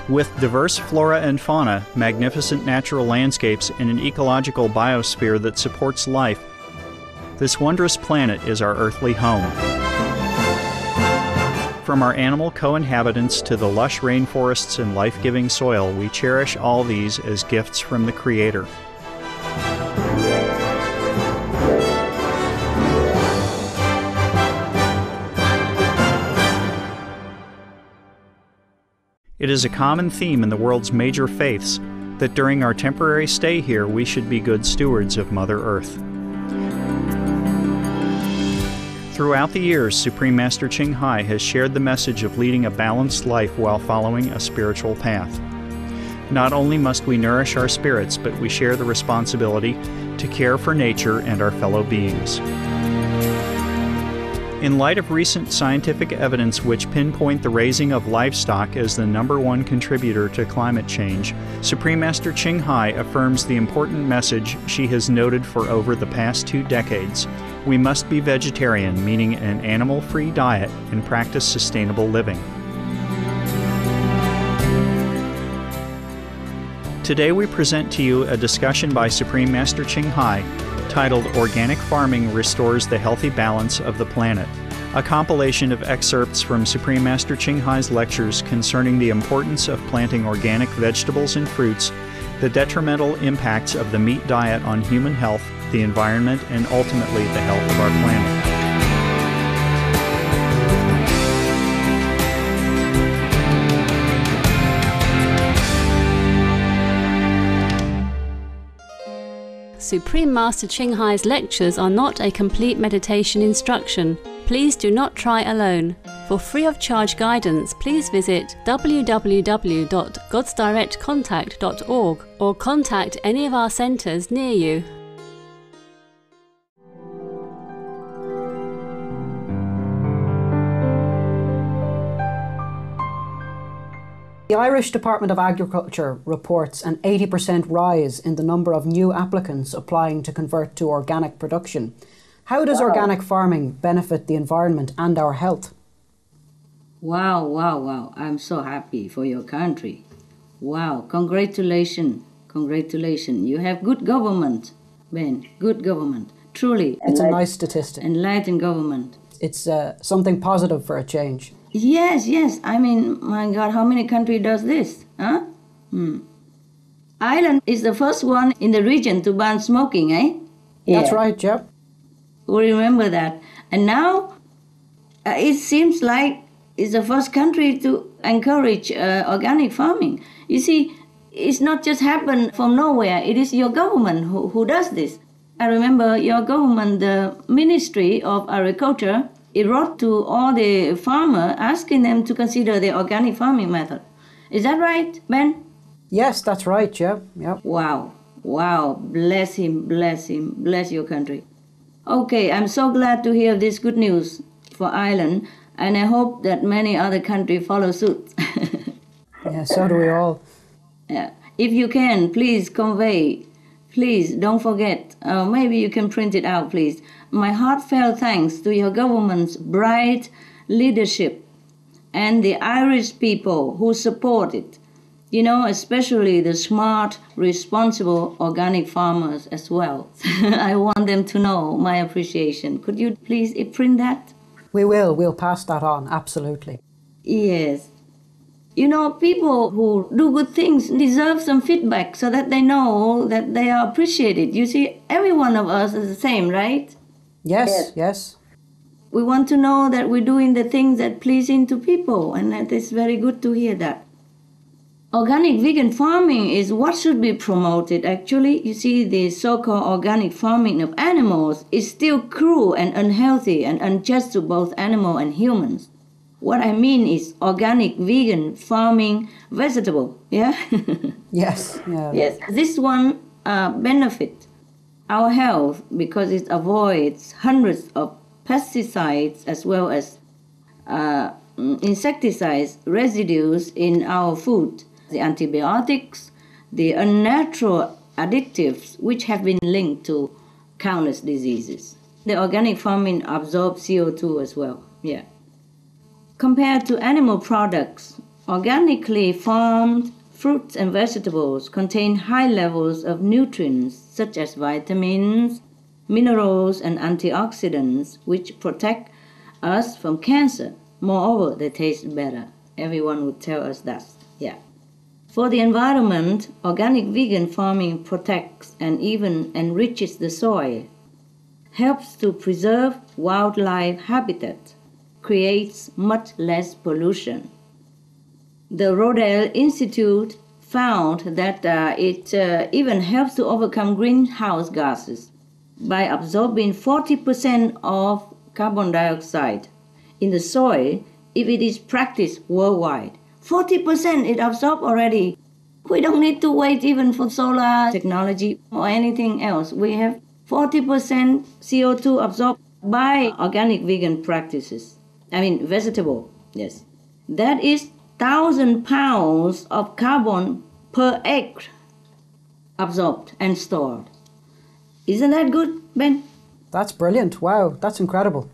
With diverse flora and fauna, magnificent natural landscapes, and an ecological biosphere that supports life, this wondrous planet is our earthly home. From our animal co-inhabitants to the lush rainforests and life-giving soil, we cherish all these as gifts from the Creator. It is a common theme in the world's major faiths that during our temporary stay here we should be good stewards of Mother Earth. Throughout the years, Supreme Master Ching Hai has shared the message of leading a balanced life while following a spiritual path. Not only must we nourish our spirits, but we share the responsibility to care for nature and our fellow beings. In light of recent scientific evidence which pinpoint the raising of livestock as the #1 contributor to climate change, Supreme Master Ching Hai affirms the important message she has noted for over the past 2 decades. We must be vegetarian, meaning an animal-free diet, and practice sustainable living. Today we present to you a discussion by Supreme Master Ching Hai titled Organic Farming Restores the Healthy Balance of the Planet, a compilation of excerpts from Supreme Master Ching Hai's lectures concerning the importance of planting organic vegetables and fruits, the detrimental impacts of the meat diet on human health, the environment, and ultimately the health of our planet. Supreme Master Ching Hai's lectures are not a complete meditation instruction. Please do not try alone. For free of charge guidance, please visit www.godsdirectcontact.org or contact any of our centers near you. The Irish Department of Agriculture reports an 80% rise in the number of new applicants applying to convert to organic production. How does organic farming benefit the environment and our health? Wow, wow, wow. I'm so happy for your country. Wow, congratulations, congratulations. You have good government, Ben, good government. Truly. It's a nice statistic. Enlightened government. It's something positive for a change. Yes, yes. I mean, my God, how many countries does this? Huh? Ireland is the first one in the region to ban smoking, eh? That's right, yep. We remember that. And now it seems like it's the first country to encourage organic farming. You see, it's not just happened from nowhere. It is your government who does this. I remember your government, the Ministry of Agriculture, it wrote to all the farmers asking them to consider the organic farming method. Is that right, Ben? Yes, that's right, yeah. Wow, wow, bless him, bless your country. Okay, I'm so glad to hear this good news for Ireland, and I hope that many other countries follow suit. Yeah, so do we all. Yeah. If you can, please convey, please don't forget, maybe you can print it out, please. My heartfelt thanks to your government's bright leadership and the Irish people who support it. You know, especially the smart, responsible organic farmers as well. I want them to know my appreciation. Could you please print that? We will. We'll pass that on, absolutely. Yes. You know, people who do good things deserve some feedback so that they know that they are appreciated. You see, every one of us is the same, right? Yes. We want to know that we're doing the things that are pleasing to people, and that is very good to hear that. Organic vegan farming is what should be promoted. Actually, you see, the so-called organic farming of animals is still cruel and unhealthy and unjust to both animal and humans. What I mean is organic vegan farming vegetable, yeah? Yes. Yeah. Yes. This one benefit our health because it avoids hundreds of pesticides as well as insecticides residues in our food, the antibiotics, the unnatural additives which have been linked to countless diseases. The organic farming absorbs CO2 as well, yeah. Compared to animal products, Organically farmed fruits and vegetables contain high levels of nutrients such as vitamins, minerals, and antioxidants, which protect us from cancer. Moreover, they taste better. Everyone would tell us that. Yeah. For the environment, organic vegan farming protects and even enriches the soil, helps to preserve wildlife habitat, creates much less pollution. The Rodale Institute found that it even helps to overcome greenhouse gases by absorbing 40% of carbon dioxide in the soil if it is practiced worldwide. 40% it absorbs already. We don't need to wait even for solar technology or anything else. We have 40% CO2 absorbed by organic vegan practices. Vegetable, yes. That is 1,000 pounds of carbon per acre absorbed and stored. Isn't that good, Ben? That's brilliant. Wow, that's incredible.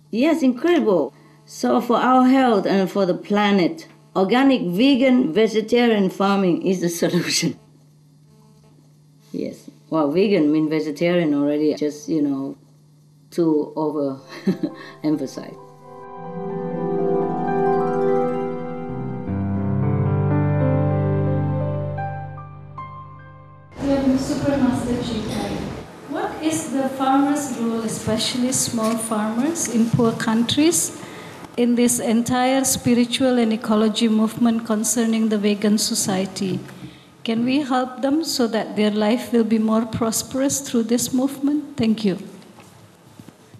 Yes, incredible. So for our health and for the planet, organic vegan vegetarian farming is the solution. Yes. Well, vegan means vegetarian already, just, to over-emphasize. Supreme Master Ching Hai. What is the farmer's role, especially small farmers in poor countries, in this entire spiritual and ecology movement concerning the vegan society? Can we help them so that their life will be more prosperous through this movement? Thank you.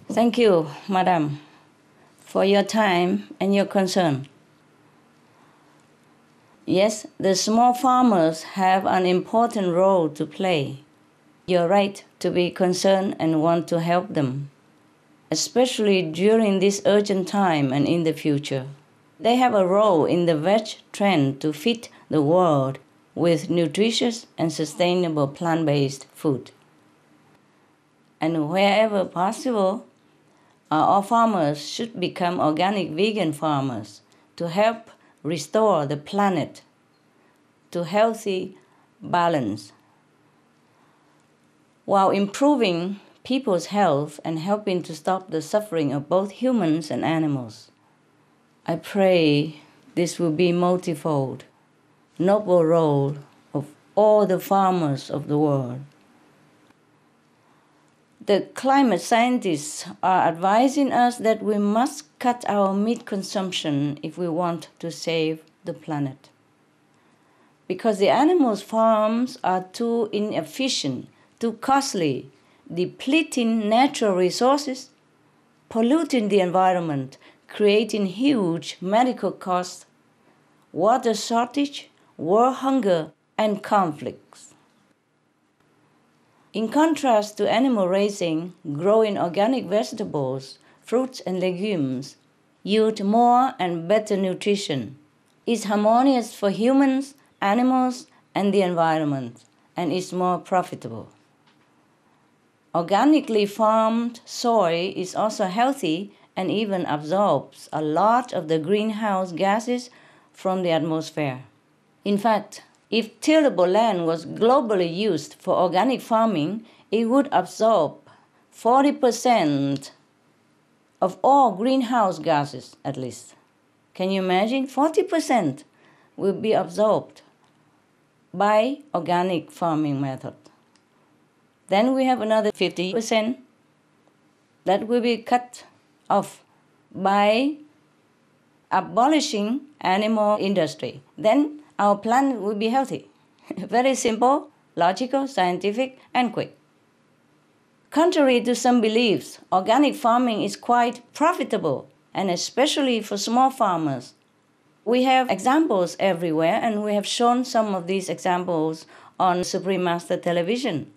Thank you, Madam, for your time and your concern. Yes, the small farmers have an important role to play. You're right to be concerned and want to help them, especially during this urgent time and in the future. They have a role in the veg trend to feed the world with nutritious and sustainable plant-based food. And wherever possible, all farmers should become organic vegan farmers to help restore the planet to healthy balance, while improving people's health and helping to stop the suffering of both humans and animals. I pray this will be multifold, noble role of all the farmers of the world. The climate scientists are advising us that we must cut our meat consumption if we want to save the planet. Because the animals' farms are too inefficient, too costly, depleting natural resources, polluting the environment, creating huge medical costs, water shortage, world hunger, and conflicts. In contrast to animal raising, growing organic vegetables, fruits, and legumes yield more and better nutrition, is harmonious for humans, animals, and the environment, and is more profitable. Organically farmed soy is also healthy and even absorbs a lot of the greenhouse gases from the atmosphere. In fact, if tillable land was globally used for organic farming, it would absorb 40% of all greenhouse gases, at least. Can you imagine? 40% will be absorbed by organic farming method. Then we have another 50% that will be cut off by abolishing animal industry. Then our planet will be healthy. Very simple, logical, scientific, and quick. Contrary to some beliefs, organic farming is quite profitable, and especially for small farmers. We have examples everywhere, and we have shown some of these examples on Supreme Master Television,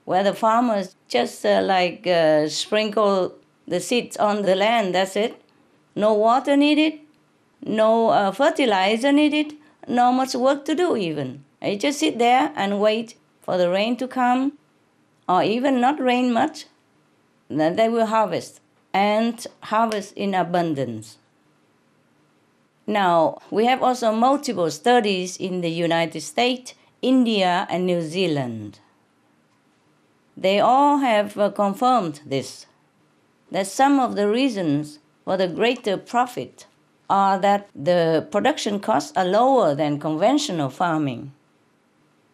where the farmers just sprinkle the seeds on the land, that's it. No water needed, no fertilizer needed, not much work to do even. You just sit there and wait for the rain to come, or even not rain much, then they will harvest, and harvest in abundance. Now, we have also multiple studies in the United States, India, and New Zealand. They all have confirmed this, that some of the reasons for the greater profit are that the production costs are lower than conventional farming.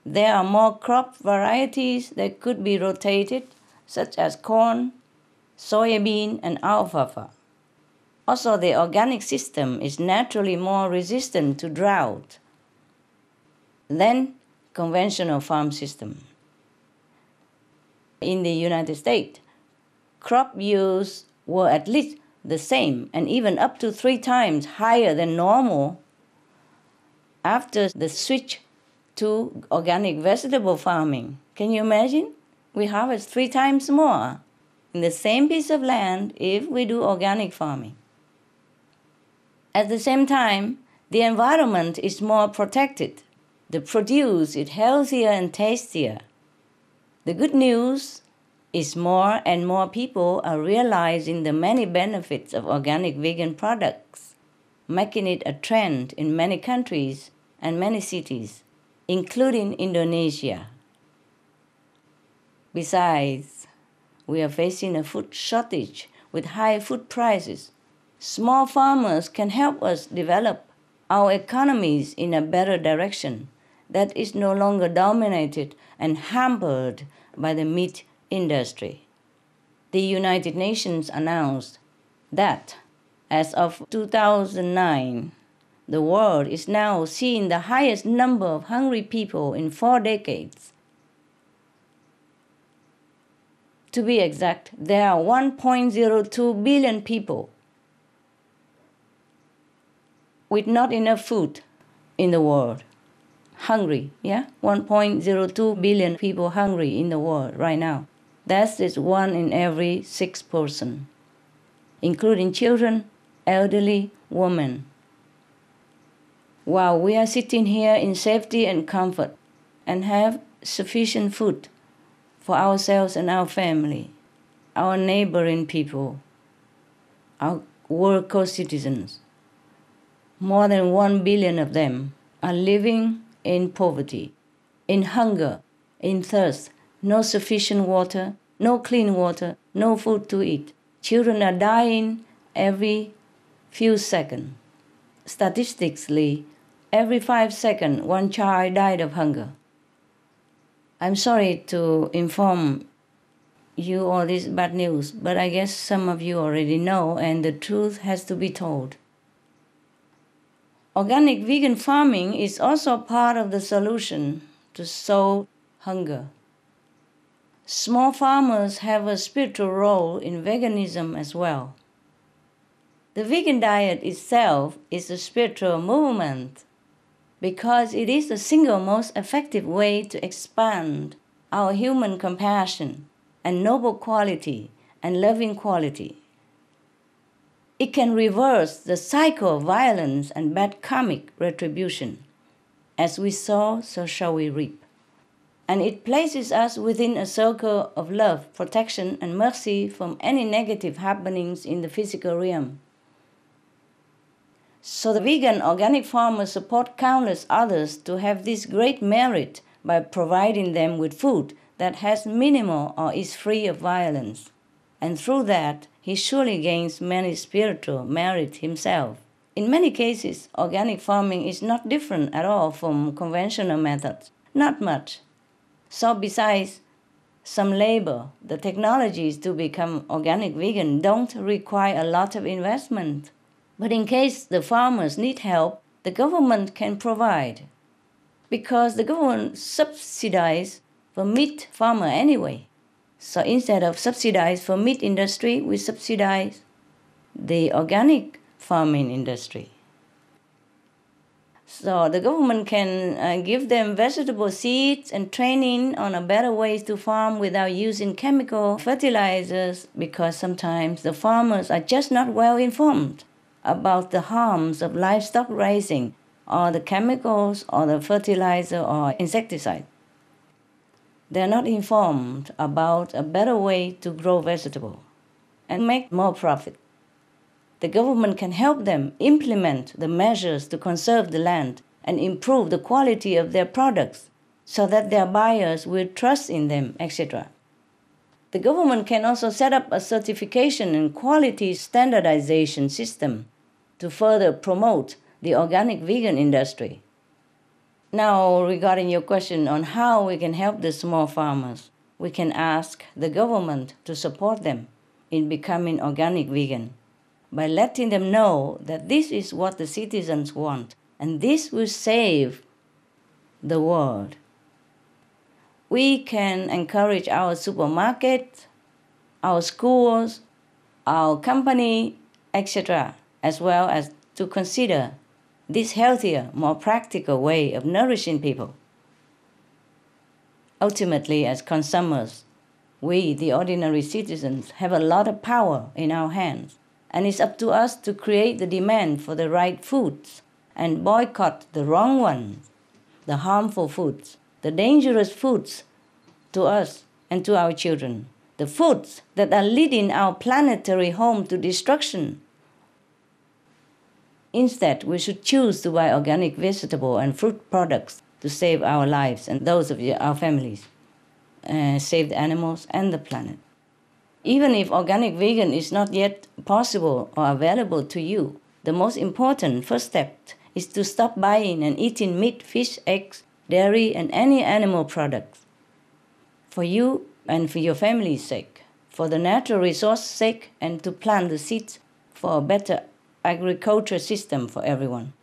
There are more crop varieties that could be rotated, such as corn, soybean, and alfalfa. Also, the organic system is naturally more resistant to drought than conventional farm system. In the United States, crop yields were at least the same and even up to 3 times higher than normal after the switch to organic vegetable farming. Can you imagine? We harvest 3 times more in the same piece of land if we do organic farming. At the same time, the environment is more protected. The produce is healthier and tastier. The good news is more and more people are realizing the many benefits of organic vegan products, making it a trend in many countries and many cities, including Indonesia. Besides, we are facing a food shortage with high food prices. Small farmers can help us develop our economies in a better direction that is no longer dominated and hampered by the meat industry. The United Nations announced that as of 2009, the world is now seeing the highest number of hungry people in 4 decades. To be exact, there are 1.02 billion people with not enough food in the world. Hungry, 1.02 billion people hungry in the world right now. That is 1 in every 6 person, including children, elderly, women. While we are sitting here in safety and comfort and have sufficient food for ourselves and our family, our neighboring people, our world co-citizens, more than 1 billion of them are living in poverty, in hunger, in thirst, no sufficient water, no clean water, no food to eat. Children are dying every few seconds. Statistically, every 5 seconds, 1 child died of hunger. I'm sorry to inform you all this bad news, but I guess some of you already know, and the truth has to be told. Organic vegan farming is also part of the solution to solve hunger. Small farmers have a spiritual role in veganism as well. The vegan diet itself is a spiritual movement because it is the single most effective way to expand our human compassion and noble quality and loving quality. It can reverse the cycle of violence and bad karmic retribution. As we sow, so shall we reap. And it places us within a circle of love, protection, and mercy from any negative happenings in the physical realm. So the vegan organic farmers support countless others to have this great merit by providing them with food that has minimal or is free of violence. And through that, he surely gains many spiritual merit himself. In many cases, organic farming is not different at all from conventional methods. Not much. So besides some labor, the technologies to become organic vegan don't require a lot of investment. But in case the farmers need help, the government can provide. Because the government subsidizes the meat farmer anyway. So instead of subsidize for meat industry, we subsidize the organic farming industry. So the government can give them vegetable seeds and training on a better ways to farm without using chemical fertilizers, because sometimes the farmers are just not well informed about the harms of livestock raising or the chemicals or the fertilizer or insecticide. They're not informed about a better way to grow vegetable and make more profit. the government can help them implement the measures to conserve the land and improve the quality of their products so that their buyers will trust in them, etc. The government can also set up a certification and quality standardization system to further promote the organic vegan industry. Now, regarding your question on how we can help the small farmers, we can ask the government to support them in becoming organic vegan by letting them know that this is what the citizens want and this will save the world. We can encourage our supermarket, our schools, our company, etc., as well as to consider this healthier, more practical way of nourishing people. Ultimately, as consumers, we, the ordinary citizens, have a lot of power in our hands, and it's up to us to create the demand for the right foods and boycott the wrong ones, the harmful foods, the dangerous foods to us and to our children, the foods that are leading our planetary home to destruction. Instead, we should choose to buy organic vegetable and fruit products to save our lives and those of our families, save the animals and the planet. Even if organic vegan is not yet possible or available to you, the most important first step is to stop buying and eating meat, fish, eggs, dairy, and any animal products. For you and for your family's sake, for the natural resource sake, and to plant the seeds for a better agriculture system for everyone.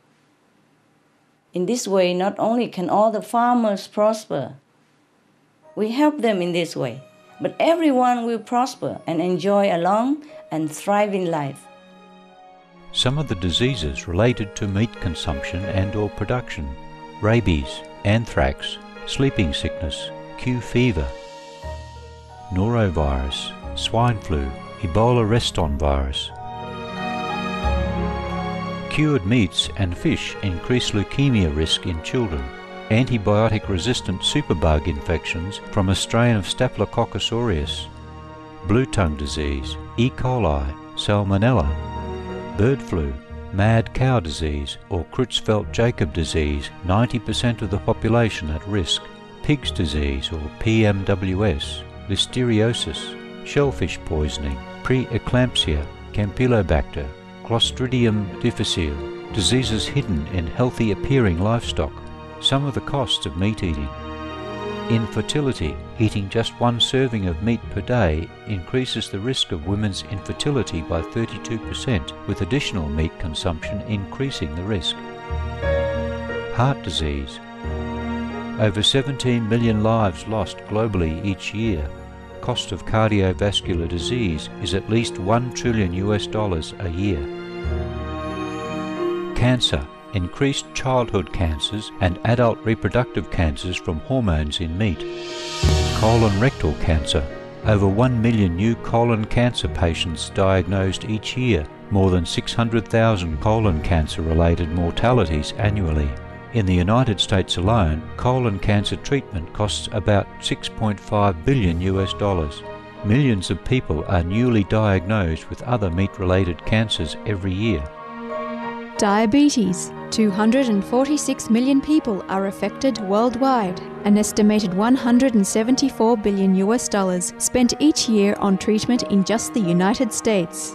In this way, not only can all the farmers prosper, we help them in this way, but everyone will prosper and enjoy a long and thriving life. Some of the diseases related to meat consumption and/or production: rabies, anthrax, sleeping sickness, Q fever, norovirus, swine flu, Ebola reston virus. Cured meats and fish increase leukemia risk in children. Antibiotic-resistant superbug infections from a strain of Staphylococcus aureus. Blue tongue disease, E. coli, salmonella. Bird flu, mad cow disease or Creutzfeldt-Jakob disease, 90% of the population at risk. Pig's disease or PMWS, listeriosis, shellfish poisoning, preeclampsia, Campylobacter, Clostridium difficile, diseases hidden in healthy-appearing livestock. Some of the costs of meat eating. Infertility, eating just one serving of meat per day increases the risk of women's infertility by 32%, with additional meat consumption increasing the risk. Heart disease. Over 17 million lives lost globally each year. Cost of cardiovascular disease is at least $1 trillion a year. Cancer, increased childhood cancers and adult reproductive cancers from hormones in meat. Colon rectal cancer, over 1 million new colon cancer patients diagnosed each year, more than 600,000 colon cancer-related mortalities annually. In the United States alone, colon cancer treatment costs about $6.5 billion. Millions of people are newly diagnosed with other meat-related cancers every year. Diabetes. 246 million people are affected worldwide. An estimated $174 billion spent each year on treatment in just the United States.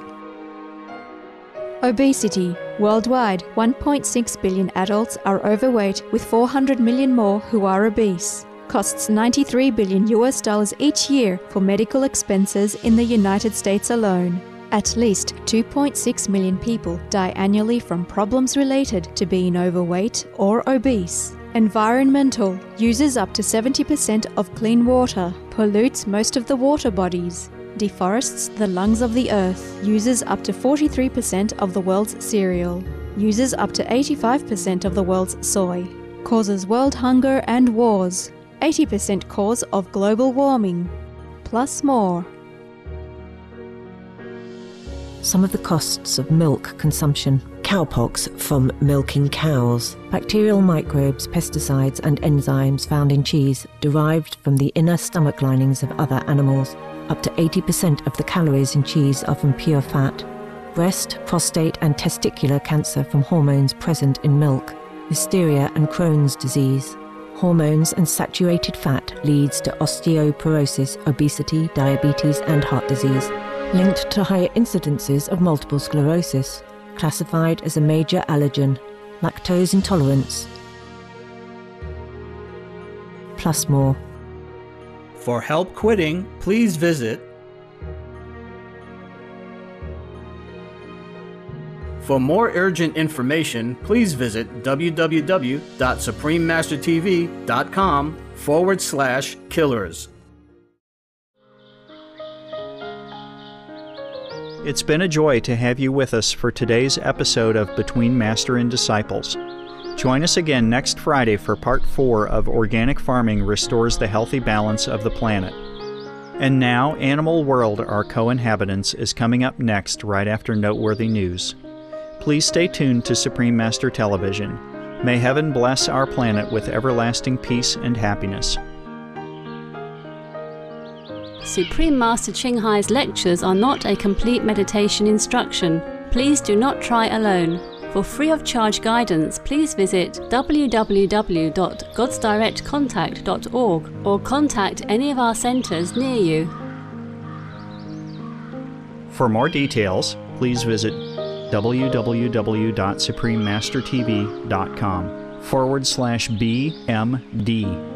Obesity. Worldwide, 1.6 billion adults are overweight, with 400 million more who are obese. Costs $93 billion each year for medical expenses in the United States alone. At least 2.6 million people die annually from problems related to being overweight or obese. Environmental. Uses up to 70% of clean water. Pollutes most of the water bodies. Deforests the lungs of the earth. Uses up to 43% of the world's cereal. Uses up to 85% of the world's soy. Causes world hunger and wars. 80% cause of global warming. Plus more. Some of the costs of milk consumption. Cowpox from milking cows. Bacterial microbes, pesticides and enzymes found in cheese derived from the inner stomach linings of other animals. Up to 80% of the calories in cheese are from pure fat. breast, prostate and testicular cancer from hormones present in milk, listeria and Crohn's disease. Hormones and saturated fat leads to osteoporosis, obesity, diabetes and heart disease, linked to higher incidences of multiple sclerosis, classified as a major allergen, lactose intolerance, plus more. For help quitting, please visit. For more urgent information, please visit www.suprememastertv.com/killers. It's been a joy to have you with us for today's episode of Between Master and Disciples. Join us again next Friday for Part 4 of Organic Farming Restores the Healthy Balance of the Planet. And now, Animal World, Our Co-Inhabitants, is coming up next right after Noteworthy News. Please stay tuned to Supreme Master Television. May heaven bless our planet with everlasting peace and happiness. Supreme Master Ching Hai's lectures are not a complete meditation instruction. Please do not try alone. For free of charge guidance, please visit www.godsdirectcontact.org or contact any of our centers near you. For more details, please visit www.suprememastertv.com/BMD.